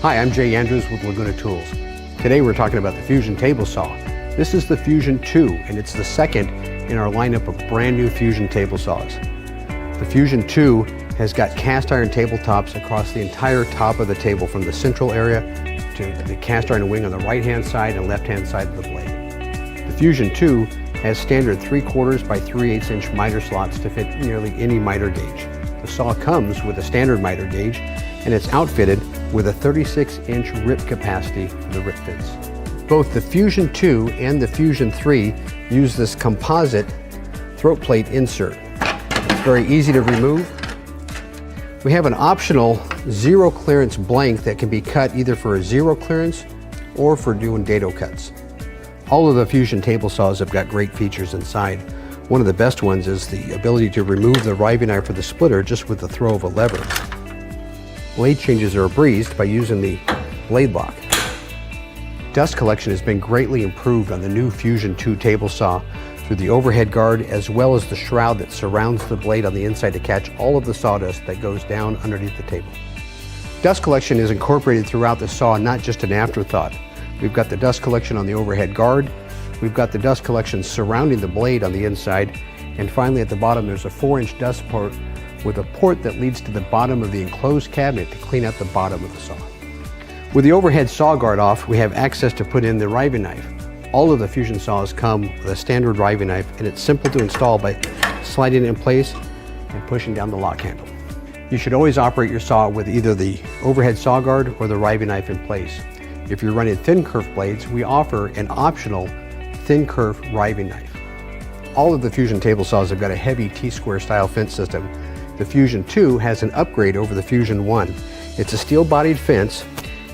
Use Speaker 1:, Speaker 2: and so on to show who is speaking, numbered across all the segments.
Speaker 1: Hi, I'm Jay Andrews with Laguna Tools. Today we're talking about the Fusion table saw. This is the Fusion 2, and it's the second in our lineup of brand new Fusion table saws. The Fusion 2 has got cast iron tabletops across the entire top of the table, from the central area to the cast iron wing on the right-hand side and left-hand side of the blade. The Fusion 2 has standard 3/4 by 3/8 inch miter slots to fit nearly any miter gauge. The saw comes with a standard miter gauge, and it's outfitted with a 36-inch rip capacity for the rip fits. Both the Fusion 2 and the Fusion 3 use this composite throat plate insert. It's very easy to remove. We have an optional zero clearance blank that can be cut either for a zero clearance or for doing dado cuts. All of the Fusion table saws have got great features inside. One of the best ones is the ability to remove the riving knife or the splitter just with the throw of a lever. Blade changes are breezed by using the blade lock. Dust collection has been greatly improved on the new Fusion 2 table saw through the overhead guard, as well as the shroud that surrounds the blade on the inside to catch all of the sawdust that goes down underneath the table. Dust collection is incorporated throughout the saw, not just an afterthought. We've got the dust collection on the overhead guard, we've got the dust collection surrounding the blade on the inside, and finally at the bottom there's a 4-inch dust port with a port that leads to the bottom of the enclosed cabinet to clean out the bottom of the saw. With the overhead saw guard off, we have access to put in the riving knife. All of the Fusion saws come with a standard riving knife, and it's simple to install by sliding it in place and pushing down the lock handle. You should always operate your saw with either the overhead saw guard or the riving knife in place. If you're running thin kerf blades, we offer an optional thin kerf riving knife. All of the Fusion table saws have got a heavy T-square style fence system. The Fusion 2 has an upgrade over the Fusion 1. It's a steel-bodied fence.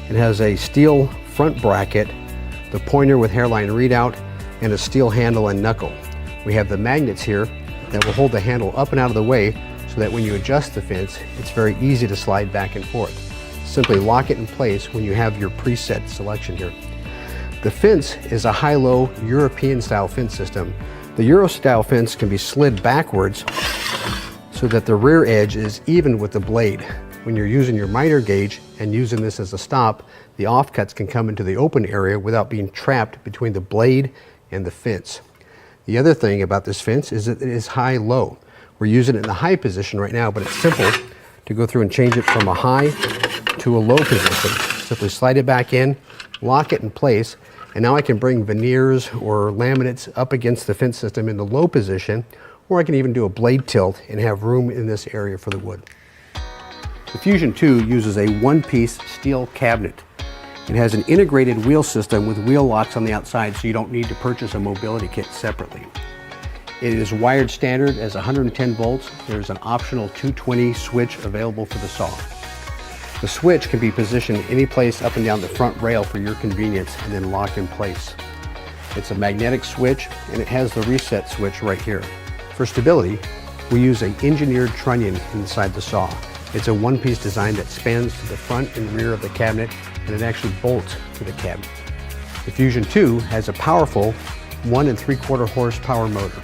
Speaker 1: It has a steel front bracket, the pointer with hairline readout, and a steel handle and knuckle. We have the magnets here that will hold the handle up and out of the way so that when you adjust the fence, it's very easy to slide back and forth. Simply lock it in place when you have your preset selection here. The fence is a high-low European-style fence system. The Euro-style fence can be slid backwards so that the rear edge is even with the blade. When you're using your miter gauge and using this as a stop, the offcuts can come into the open area without being trapped between the blade and the fence. The other thing about this fence is that it is high-low. We're using it in the high position right now, but it's simple to go through and change it from a high to a low position. Simply slide it back in, lock it in place, and now I can bring veneers or laminates up against the fence system in the low position, or I can even do a blade tilt and have room in this area for the wood. The Fusion 2 uses a one-piece steel cabinet. It has an integrated wheel system with wheel locks on the outside, so you don't need to purchase a mobility kit separately. It is wired standard as 110 volts. There's an optional 220 switch available for the saw. The switch can be positioned any place up and down the front rail for your convenience and then locked in place. It's a magnetic switch, and it has the reset switch right here. For stability, we use an engineered trunnion inside the saw. It's a one-piece design that spans to the front and rear of the cabinet, and it actually bolts to the cabinet. The Fusion 2 has a powerful 1 3/4 horsepower motor.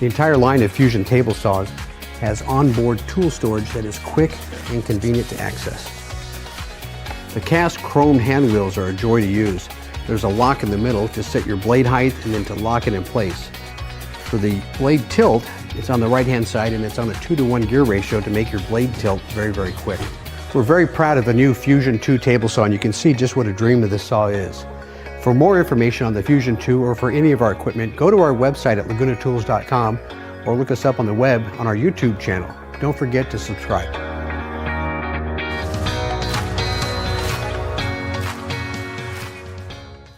Speaker 1: The entire line of Fusion table saws has onboard tool storage that is quick and convenient to access. The cast chrome hand wheels are a joy to use. There's a lock in the middle to set your blade height and then to lock it in place. For the blade tilt, it's on the right-hand side, and it's on a 2-to-1 gear ratio to make your blade tilt very, very quick. We're very proud of the new Fusion 2 table saw, and you can see just what a dream of this saw is. For more information on the Fusion 2 or for any of our equipment, go to our website at lagunatools.com or look us up on the web on our YouTube channel. Don't forget to subscribe.